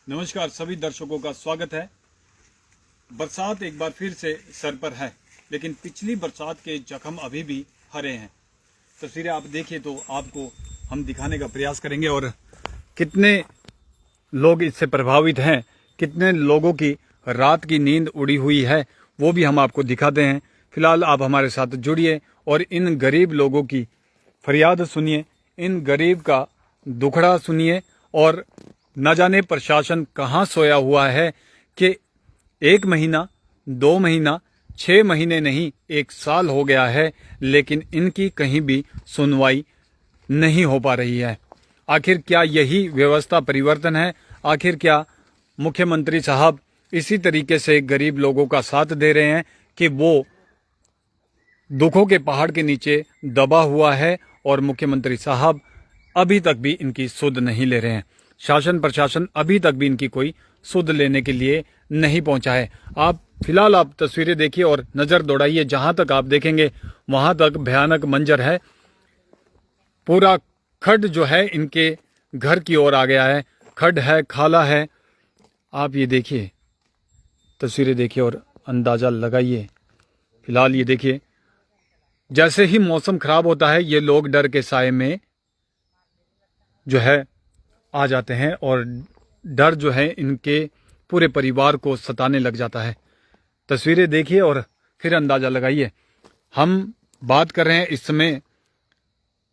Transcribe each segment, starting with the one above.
नमस्कार सभी दर्शकों का स्वागत है। बरसात एक बार फिर से सर पर है, लेकिन पिछली बरसात के जख्म अभी भी हरे हैं। तस्वीरें आप देखिए तो आपको हम दिखाने का प्रयास करेंगे और कितने लोग इससे प्रभावित हैं, कितने लोगों की रात की नींद उड़ी हुई है वो भी हम आपको दिखाते हैं। फिलहाल आप हमारे साथ जुड़िए और इन गरीब लोगों की फरियाद सुनिए, इन गरीब का दुखड़ा सुनिए और न जाने प्रशासन कहाँ सोया हुआ है कि 1 महीना, 2 महीना, 6 महीने नहीं 1 साल हो गया है, लेकिन इनकी कहीं भी सुनवाई नहीं हो पा रही है। आखिर क्या यही व्यवस्था परिवर्तन है? आखिर क्या मुख्यमंत्री साहब इसी तरीके से गरीब लोगों का साथ दे रहे हैं कि वो दुखों के पहाड़ के नीचे दबा हुआ है और मुख्यमंत्री साहब अभी तक भी इनकी सुध नहीं ले रहे हैं? शासन प्रशासन अभी तक भी इनकी कोई सुध लेने के लिए नहीं पहुंचा है। फिलहाल आप तस्वीरें देखिए और नजर दौड़ाइए, जहां तक आप देखेंगे वहां तक भयानक मंजर है। पूरा खड्ड जो है इनके घर की ओर आ गया है, खड्ड है, खाला है। आप ये देखिए, तस्वीरें देखिए और अंदाजा लगाइए। फिलहाल ये देखिए, जैसे ही मौसम खराब होता है ये लोग डर के साए में जो है आ जाते हैं और डर जो है इनके पूरे परिवार को सताने लग जाता है। तस्वीरें देखिए और फिर अंदाजा लगाइए। हम बात कर रहे हैं इस समय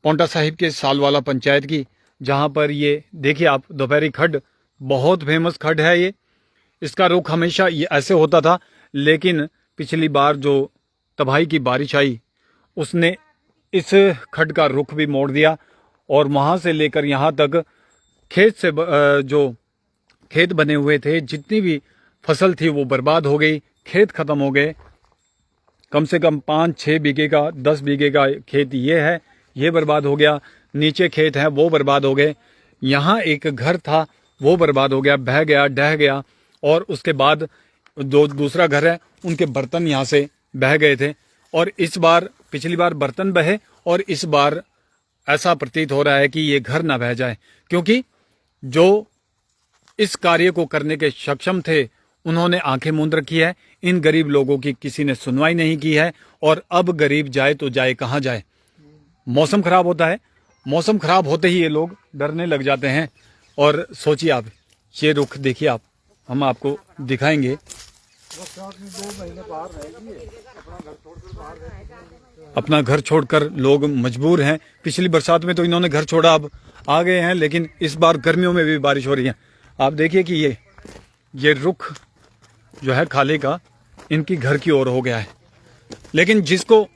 पांवटा साहिब के सालवाला पंचायत की, जहां पर ये देखिए आप, दोपहरी खड्ड, बहुत फेमस खड्ड है ये। इसका रुख हमेशा ये ऐसे होता था, लेकिन पिछली बार जो तबाही की बारिश आई उसने इस खड्ड का रुख भी मोड़ दिया और वहां से लेकर यहां तक खेत से जो खेत बने हुए थे, जितनी भी फसल थी वो बर्बाद हो गई, खेत खत्म हो गए। कम से कम 5-6 बीघे का, 10 बीघे का खेत ये है, ये बर्बाद हो गया। नीचे खेत हैं वो बर्बाद हो गए। यहाँ एक घर था वो बर्बाद हो गया, बह गया, ढह गया। और उसके बाद जो दूसरा घर है उनके बर्तन यहाँ से बह गए थे। और इस बार, पिछली बार बर्तन बहे और इस बार ऐसा प्रतीत हो रहा है कि ये घर ना बह जाए, क्योंकि जो इस कार्य को करने के सक्षम थे उन्होंने आंखें मूंद रखी है। इन गरीब लोगों की किसी ने सुनवाई नहीं की है और अब गरीब जाए तो जाए कहाँ जाए? मौसम खराब होता है, मौसम खराब होते ही ये लोग डरने लग जाते हैं। और सोचिए आप, ये रुख देखिए आप, हम आपको दिखाएंगे। अपना घर छोड़कर लोग मजबूर हैं। पिछली बरसात में तो इन्होंने घर छोड़ा, अब आ गए हैं, लेकिन इस बार गर्मियों में भी बारिश हो रही है। आप देखिए कि ये रुख जो है खाले का इनकी घर की ओर हो गया है। लेकिन जिसको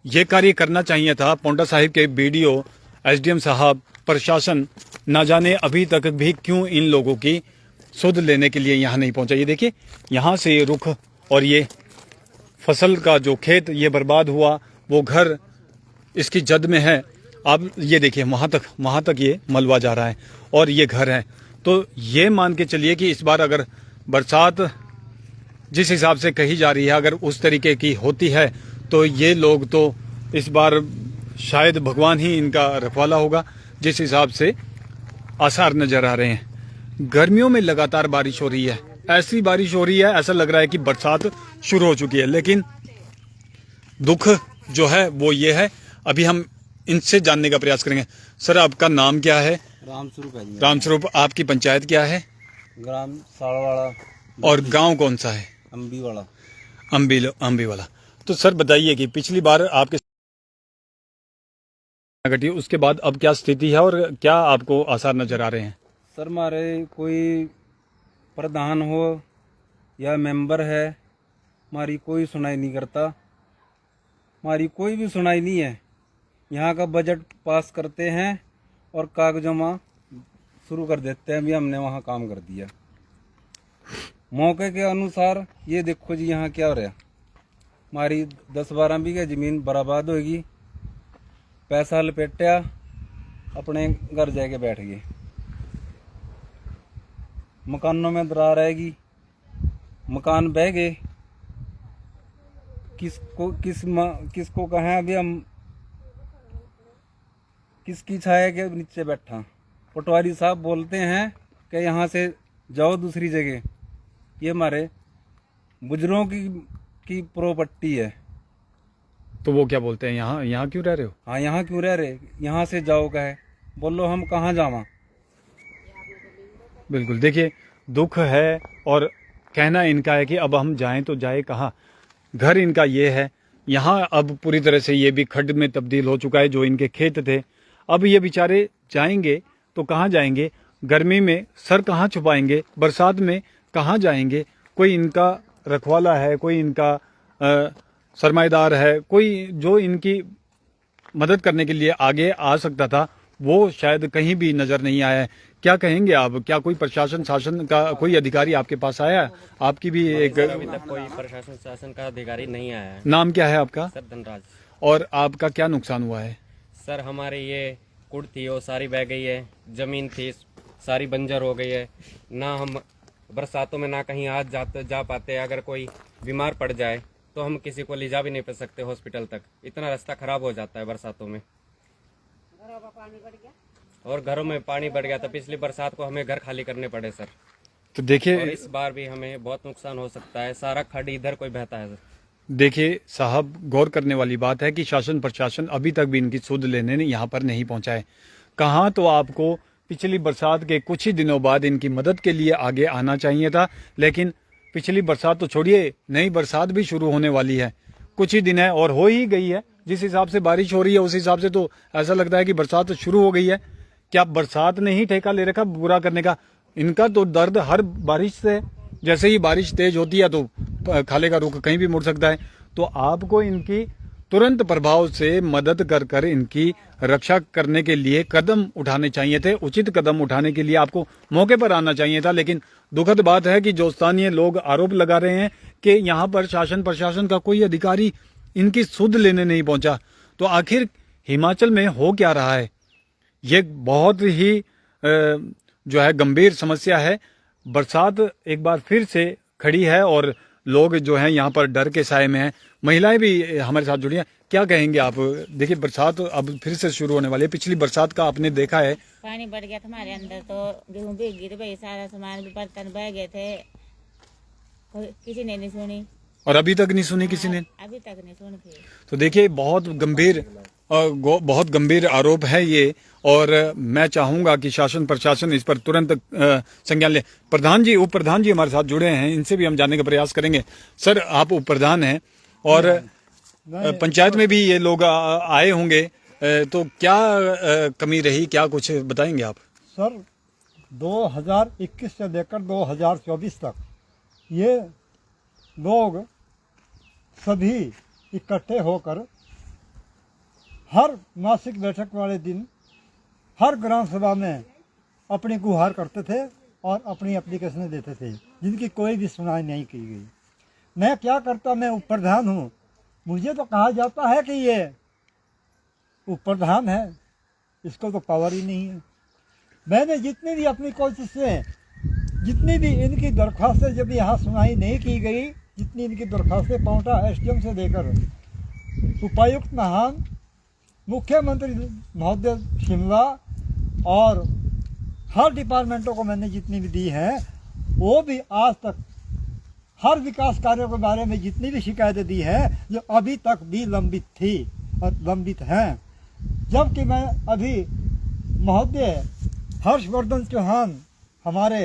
ये कार्य करना चाहिए था, पांवटा साहिब के बीडीओ, एसडीएम साहब, प्रशासन, ना जाने अभी तक भी क्यों इन लोगों की सुध लेने के लिए यहाँ नहीं पहुंचा। ये देखिए, यहाँ से ये रुख और ये फसल का जो खेत ये बर्बाद हुआ, वो घर इसकी जद में है। अब ये देखिए वहां तक ये मलबा जा रहा है और ये घर है। तो ये मान के चलिए कि इस बार अगर बरसात जिस हिसाब से कही जा रही है अगर उस तरीके की होती है तो ये लोग तो इस बार शायद भगवान ही इनका रखवाला होगा, जिस हिसाब से आसार नजर आ रहे हैं। गर्मियों में लगातार बारिश हो रही है, ऐसी बारिश हो रही है ऐसा लग रहा है कि बरसात शुरू हो चुकी है। लेकिन दुख जो है वो ये है। अभी हम इनसे जानने का प्रयास करेंगे। सर, आपका नाम क्या है? रामस्वरूप है जी। रामस्वरूप। आपकी पंचायत क्या है? ग्राम सालवाड़ा। और गांव कौन सा है? अम्बीवाड़ा। अम्बीवाला। तो सर बताइए कि पिछली बार आपके घटी, उसके बाद अब क्या स्थिति है और क्या आपको आसार नजर आ रहे हैं? सर, हमारे कोई प्रधान हो या मेंबर है, हमारी कोई सुनाई नहीं करता, हमारी कोई भी सुनाई नहीं है। यहाँ का बजट पास करते हैं और कागजों में शुरू कर देते हैं, भी हमने वहाँ काम कर दिया। मौके के अनुसार ये देखो जी, यहाँ क्या हो रहा है। हमारी 10-12 बीघे जमीन बर्बाद होगी, पैसा लपेटा, अपने घर जाके बैठ गए। मकानों में दरार आएगी, मकान बह गए। किसको कहें अभी हम, किसकी छाया के नीचे बैठा। पटवारी साहब बोलते हैं कि यहाँ से जाओ दूसरी जगह। ये हमारे बुजुर्गों की प्रॉपर्टी है। तो वो क्या बोलते हैं, यहाँ यहाँ क्यों रह रहे हो? हाँ, यहाँ क्यों रह रहे, यहाँ से जाओ कहे, बोलो हम कहाँ जावा। बिल्कुल, देखिए दुख है और कहना इनका है कि अब हम जाएं तो जाए कहाँ। घर इनका ये है, यहाँ अब पूरी तरह से ये भी खड्ड में तब्दील हो चुका है जो इनके खेत थे। अब ये बेचारे जाएंगे तो कहाँ जाएंगे, गर्मी में सर कहाँ छुपाएंगे, बरसात में कहाँ जाएंगे। कोई इनका रखवाला है, कोई इनका सरमाएदार है, कोई जो इनकी मदद करने के लिए आगे आ सकता था, वो शायद कहीं भी नजर नहीं आया है। क्या कहेंगे आप, क्या कोई प्रशासन शासन का कोई अधिकारी आपके पास आया? आपकी भी एक अभी तक कोई प्रशासन शासन का अधिकारी नहीं आया है। नाम क्या है आपका? सर धनराज। और आपका क्या नुकसान हुआ है? सर हमारे ये कुड़ थी वो सारी बह गई है, जमीन थी सारी बंजर हो गई है। ना हम बरसातों में ना कहीं आज जा पाते, अगर कोई बीमार पड़ जाए तो हम किसी को ले जा भी नहीं पा सकते हॉस्पिटल तक, इतना रास्ता खराब हो जाता है बरसातों में। और घरों में पानी बढ़ गया था, पिछली बरसात को हमें घर खाली करने पड़े सर। तो देखिए, और इस बार भी हमें बहुत नुकसान हो सकता है, सारा खड्ड इधर कोई बहता है सर। देखिए साहब, गौर करने वाली बात है कि शासन प्रशासन अभी तक भी इनकी सुध लेने यहाँ पर नहीं पहुंचा है। कहाँ तो आपको पिछली बरसात के कुछ ही दिनों बाद इनकी मदद के लिए आगे आना चाहिए था, लेकिन पिछली बरसात तो छोड़िए, नई बरसात भी शुरू होने वाली है, कुछ ही दिन है और हो ही गई है। जिस हिसाब से बारिश हो रही है उस हिसाब से तो ऐसा लगता है कि बरसात तो शुरू हो गई है। क्या बरसात ने ही ठेका ले रखा बुरा करने का? इनका तो दर्द हर बारिश से, जैसे ही बारिश तेज होती है तो खाले का रुख कहीं भी मुड़ सकता है। तो आपको इनकी तुरंत प्रभाव से मदद कर कर इनकी रक्षा करने के लिए कदम उठाने चाहिए थे, उचित कदम उठाने के लिए आपको मौके पर आना चाहिए था। लेकिन दुखद बात है कि जो स्थानीय लोग आरोप लगा रहे हैं कि यहाँ पर शासन प्रशासन का कोई अधिकारी इनकी सुध लेने नहीं पहुंचा। तो आखिर हिमाचल में हो क्या रहा है? ये बहुत ही जो है गंभीर समस्या है। बरसात एक बार फिर से खड़ी है और लोग जो हैं यहाँ पर डर के साए में हैं। महिलाएं भी हमारे साथ जुड़ी हैं। क्या कहेंगे आप? देखिए बरसात अब फिर से शुरू होने वाली है। पिछली बरसात का आपने देखा है, पानी बढ़ गया था हमारे अंदर, तो गेहूं भीग गई, तो भाई सारा सामान भी बर्तन बह गए थे, किसी ने नहीं सुनी। और अभी तक नहीं सुनी किसी ने? अभी तक नहीं सुनी। तो देखिए बहुत गंभीर आरोप है ये, और मैं चाहूंगा कि शासन प्रशासन इस पर तुरंत संज्ञान ले। प्रधान जी, उप प्रधान जी हमारे साथ जुड़े हैं, इनसे भी हम जानने का प्रयास करेंगे। सर, आप उप प्रधान हैं और पंचायत में भी ये लोग आए होंगे, तो क्या कमी रही, क्या कुछ बताएंगे आप? सर 2021 से लेकर 2024 तक ये लोग सभी इकट्ठे होकर हर मासिक बैठक वाले दिन हर ग्राम सभा में अपनी गुहार करते थे और अपनी एप्लीकेशन देते थे, जिनकी कोई भी सुनवाई नहीं की गई। मैं क्या करता, मैं उप प्रधान हूँ, मुझे तो कहा जाता है कि ये उप प्रधान है, इसको तो पावर ही नहीं है। मैंने जितनी भी अपनी कोशिश से, जितनी भी इनकी दरख्वास्तें जब यहाँ सुनवाई नहीं की गई, जितनी इनकी दरख्वास्तें पहुँचा एसडीएम से लेकर उपायुक्त नाहन, मुख्यमंत्री महोदय शिमला और हर डिपार्टमेंटों को मैंने जितनी भी दी हैं, वो भी आज तक हर विकास कार्यों के बारे में जितनी भी शिकायतें दी हैं, जो अभी तक भी लंबित थी और लंबित हैं। जबकि मैं अभी महोदय हर्षवर्धन चौहान हमारे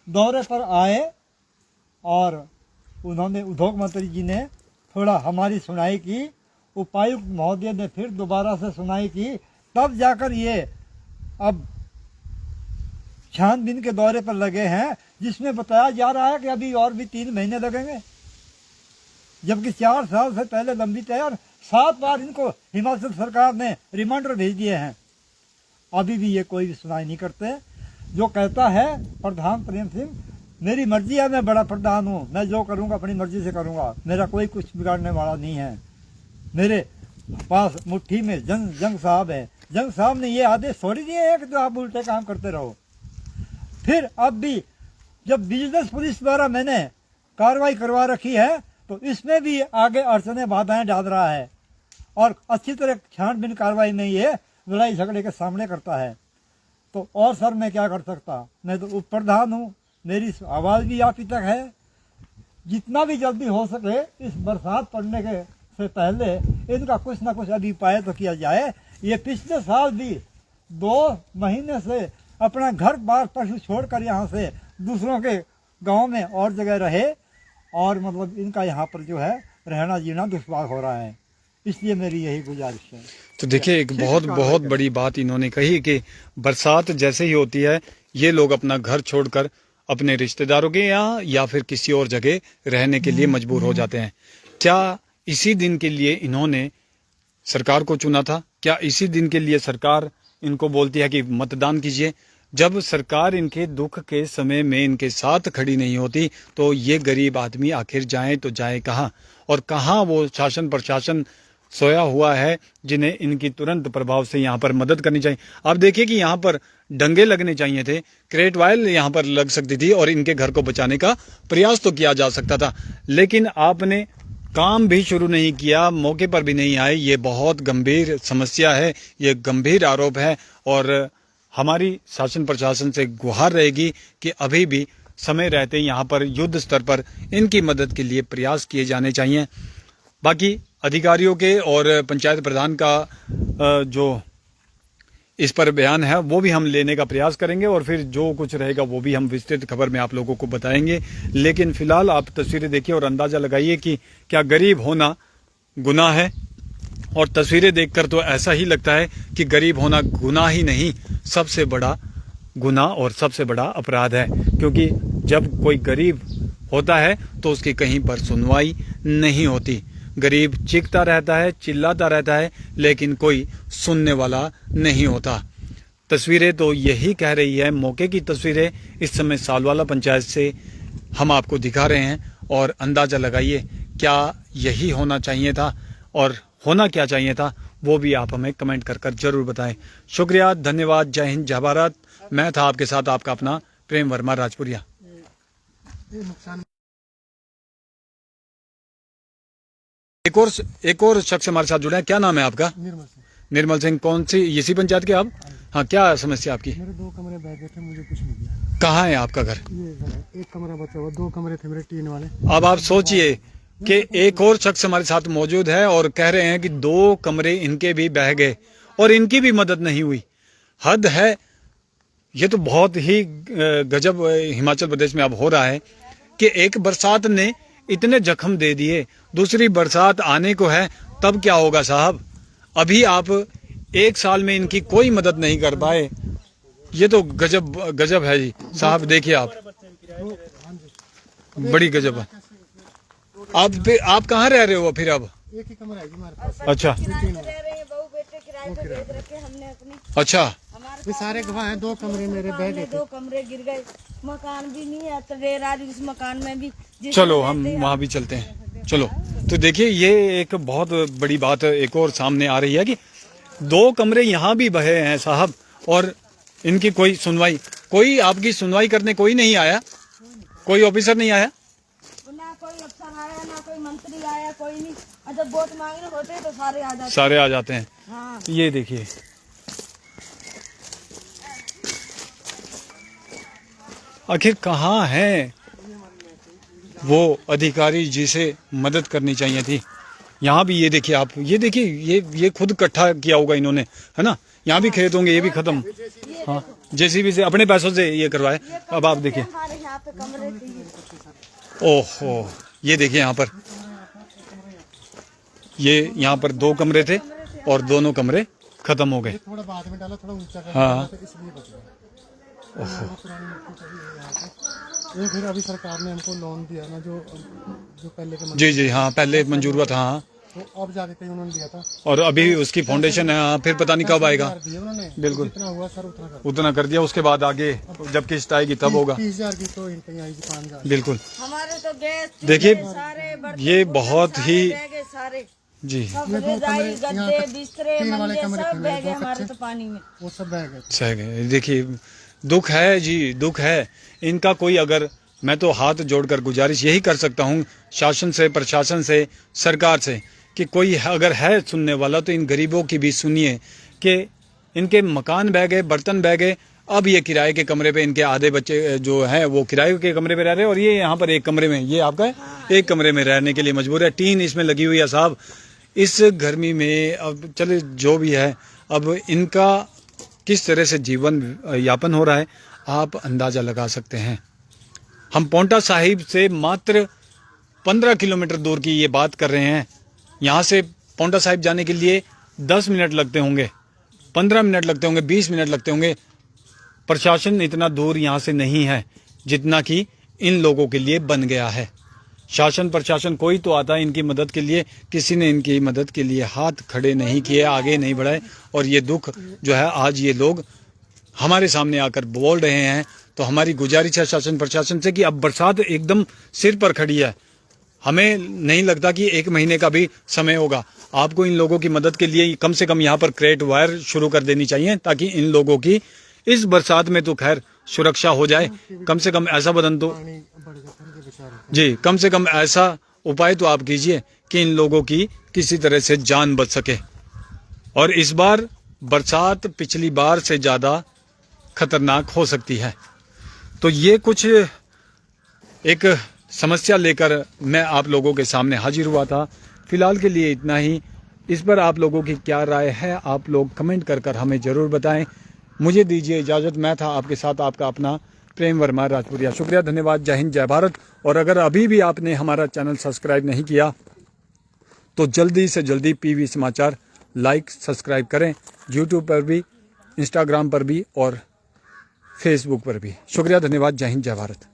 दौरे पर आए और उन्होंने, उद्योग मंत्री जी ने थोड़ा हमारी सुनाई की, उपायुक्त महोदय ने फिर दोबारा से सुनाई की, तब जाकर ये अब छानबीन के दौरे पर लगे हैं, जिसमें बताया जा रहा है कि अभी और भी 3 महीने लगेंगे, जबकि 4 साल से पहले लंबित है और 7 बार इनको हिमाचल सरकार ने रिमांडर भेज दिए हैं। अभी भी ये कोई भी सुनाई नहीं करते। जो कहता है प्रधान प्रेम सिंह, मेरी मर्जी है, मैं बड़ा प्रधान हूँ, मैं जो करूँगा अपनी मर्जी से करूँगा, मेरा कोई कुछ बिगाड़ने वाला नहीं है। मेरे पास मुट्ठी में जंग साहब है, जंग साहब ने ये आदेश थोड़ी दिए हैं कि तो आप उल्टे काम करते रहो। फिर अब भी जब बिजनेस पुलिस द्वारा मैंने कार्रवाई करवा रखी है, तो इसमें भी आगे अड़चने बाधाएं डाल रहा है और अच्छी तरह छानबीन कार्रवाई में ये लड़ाई झगड़े के सामने करता है। तो और सर मैं क्या कर सकता, मैं तो उप प्रधान हूँ, मेरी आवाज़ भी आप ही तक है। जितना भी जल्दी हो सके इस बरसात पड़ने के से पहले इनका कुछ ना कुछ अभी उपाय तो किया जाए। ये पिछले साल भी 2 महीने से अपना घर बार पशु छोड़कर यहाँ से दूसरों के गांव में और जगह रहे, और मतलब इनका यहाँ पर जो है रहना जीना दुश्वार हो रहा है। इसलिए मेरी यही गुजारिश है। तो देखिए एक बहुत बड़ी बात इन्होंने कही कि बरसात जैसे ही होती है ये लोग अपना घर छोड़कर अपने रिश्तेदारों के यहाँ या फिर किसी और जगह रहने के लिए मजबूर हो जाते हैं। क्या इसी दिन के लिए इन्होंने सरकार को चुना था? क्या इसी दिन के लिए सरकार इनको बोलती है कि मतदान कीजिए? जब सरकार इनके दुख के समय में इनके साथ खड़ी नहीं होती तो ये गरीब आदमी आखिर जाए तो जाए कहाँ, और कहाँ वो शासन प्रशासन सोया हुआ है जिन्हें इनकी तुरंत प्रभाव से यहाँ पर मदद करनी चाहिए। आप देखिए कि यहाँ पर डंगे लगने चाहिए थे, क्रेट वायल यहाँ पर लग सकती थी और इनके घर को बचाने का प्रयास तो किया जा सकता था, लेकिन आपने काम भी शुरू नहीं किया, मौके पर भी नहीं आए। ये बहुत गंभीर समस्या है, ये गंभीर आरोप है और हमारी शासन प्रशासन से गुहार रहेगी कि अभी भी समय रहते यहाँ पर युद्ध स्तर पर इनकी मदद के लिए प्रयास किए जाने चाहिए। बाकी अधिकारियों के और पंचायत प्रधान का जो इस पर बयान है वो भी हम लेने का प्रयास करेंगे और फिर जो कुछ रहेगा वो भी हम विस्तृत खबर में आप लोगों को बताएंगे। लेकिन फिलहाल आप तस्वीरें देखिए और अंदाजा लगाइए कि क्या गरीब होना गुनाह है, और तस्वीरें देखकर तो ऐसा ही लगता है कि गरीब होना गुनाह ही नहीं, सबसे बड़ा गुनाह और सबसे बड़ा अपराध है, क्योंकि जब कोई गरीब होता है तो उसकी कहीं पर सुनवाई नहीं होती। गरीब चीखता रहता है, चिल्लाता रहता है, लेकिन कोई सुनने वाला नहीं होता। तस्वीरें तो यही कह रही है, मौके की तस्वीरें इस समय सालवाला पंचायत से हम आपको दिखा रहे हैं और अंदाजा लगाइए क्या यही होना चाहिए था और होना क्या चाहिए था वो भी आप हमें कमेंट कर जरूर बताएं। शुक्रिया, धन्यवाद, जय हिंद, जय भारत। मैं था आपके साथ आपका अपना प्रेम वर्मा राजपुरिया। एक और शख्स हमारे साथ जुड़े हैं। क्या नाम है आपका? निर्मल सिंह। कौन सी, इसी पंचायत के आप? हाँ, क्या समस्या आपकी? मेरे 2 कमरे बह गए थे, मुझे कुछ नहीं दिया। कहाँ है आपका घर? ये घर है, 1 कमरा बचा हुआ, 2 कमरे थे मेरे टीन वाले। अब आप सोचिए कि एक और शख्स हमारे साथ मौजूद है और कह रहे हैं कि 2 कमरे इनके भी बह गए और इनकी भी मदद नहीं हुई। हद है। ये तो बहुत ही गजब हिमाचल प्रदेश में अब हो रहा है कि एक बरसात ने इतने जख्म दे दिए, दूसरी बरसात आने को है, तब क्या होगा साहब? अभी आप 1 साल में इनकी कोई मदद नहीं कर पाए। ये तो गजब है जी साहब। देखिए आप, बड़ी गजब है। आप कहाँ रह रहे हो फिर अब? 1 ही कमरा है जी हमारे पास। अच्छा अच्छा, ये सारे गवाह हैं, 2 कमरे मेरे बह गए थे। 2 कमरे गिर गए, मकान भी नहीं है, तवेर आ रही उस मकान में भी। चलो हम वहाँ भी चलते हैं। चलो, तो देखिए ये एक बहुत बड़ी बात एक और सामने आ रही है कि 2 कमरे यहाँ भी बहे हैं साहब और इनकी कोई सुनवाई, कोई आपकी सुनवाई करने कोई नहीं आया, कोई ऑफिसर नहीं आया, ना कोई अफसर आया, ना कोई मंत्री आया, कोई नहीं। और जब वोट मांगने होते तो सारे आ जाते हैं। हाँ। ये देखिए, आखिर कहाँ है वो अधिकारी जिसे मदद करनी चाहिए थी? यहाँ भी ये देखिए आप, ये देखिए ये खुद इकट्ठा किया होगा इन्होंने, है ना? यहाँ भी खेत होंगे, ये भी खत्म। हाँ, जेसीबी से अपने पैसों से ये करवाए। अब आप देखिए, हमारे यहाँ पे कमरे थे। ओहो, ये देखिए यहाँ पर, ये यहाँ पर 2 कमरे थे और दोनों कमरे खत्म हो गए। थोड़ा बाद में डाला, थोड़ा ऊंचा कर हाँ, तो इसलिए बच गया। ये फिर अभी सरकार ने हमको लोन दिया ना, जो पहले के जी जी, हाँ पहले मंजूर हुआ था। हाँ, तो अब जाके कहीं उन्होंने दिया था और अभी उसकी फाउंडेशन है। हाँ, फिर पता नहीं कब आएगा। दिए उन्होंने, बिल्कुल, जितना हुआ सर उतना कर दिया। उसके बाद आगे जब किस्त आएगी तब होगा। 30,000 की तो इनके आएगी 5,000। बिल्कुल, हमारे तो गैस देखिए सारे बर्तन ये बहुत ही सारे जी सब रजाई, गद्दे, बिस्तरे, वाले मंजे कमरे सब थे बह गए मेरे, हमारे तो पानी में। वो सब बह गए। सह गए। देखिए दुख है जी, दुख है इनका। कोई अगर, मैं तो हाथ जोड़कर गुजारिश यही कर सकता हूँ शासन से, प्रशासन से, सरकार से कि कोई अगर है सुनने वाला तो इन गरीबों की भी सुनिए कि इनके मकान बह गए, बर्तन बह गए। अब ये किराए के कमरे पे इनके आधे बच्चे जो हैं वो किराए के कमरे पे रह रहे हैं और ये यहाँ पर एक कमरे में, ये आपका है, एक कमरे में रहने के लिए मजबूर है। टीन इसमें लगी हुई है साहब। इस गर्मी में अब चले जो भी है, अब इनका किस तरह से जीवन यापन हो रहा है आप अंदाज़ा लगा सकते हैं। हम पांवटा साहिब से मात्र 15 किलोमीटर दूर की ये बात कर रहे हैं। यहाँ से पांवटा साहिब जाने के लिए 10 मिनट लगते होंगे, 15 मिनट लगते होंगे, 20 मिनट लगते होंगे। प्रशासन इतना दूर यहाँ से नहीं है जितना कि इन लोगों के लिए बन गया है। शासन प्रशासन कोई तो आता है इनकी मदद के लिए, किसी ने इनकी मदद के लिए हाथ खड़े नहीं किए, आगे नहीं बढ़ाए। और ये दुख जो है आज ये लोग हमारे सामने आकर बोल रहे हैं। तो हमारी गुजारिश है शासन प्रशासन से कि अब बरसात एकदम सिर पर खड़ी है, हमें नहीं लगता कि 1 महीने का भी समय होगा। आपको इन लोगों की मदद के लिए कम से कम यहाँ पर क्रेट वायर शुरू कर देनी चाहिए ताकि इन लोगों की इस बरसात में तो खैर सुरक्षा हो जाए। कम से कम ऐसा बदन तो जी, कम से कम ऐसा उपाय तो आप कीजिए कि इन लोगों की किसी तरह से जान बच सके। और इस बार बरसात पिछली बार से ज़्यादा खतरनाक हो सकती है। तो ये कुछ एक समस्या लेकर मैं आप लोगों के सामने हाजिर हुआ था। फिलहाल के लिए इतना ही। इस पर आप लोगों की क्या राय है आप लोग कमेंट कर हमें ज़रूर बताएं। मुझे दीजिए इजाज़त। मैं था आपके साथ आपका अपना प्रेम वर्मा राजपुरिया। शुक्रिया, धन्यवाद, जय हिंद, जय भारत। और अगर अभी भी आपने हमारा चैनल सब्सक्राइब नहीं किया तो जल्दी से जल्दी PV समाचार लाइक सब्सक्राइब करें, यूट्यूब पर भी, इंस्टाग्राम पर भी और फेसबुक पर भी। शुक्रिया, धन्यवाद, जय हिंद, जय भारत।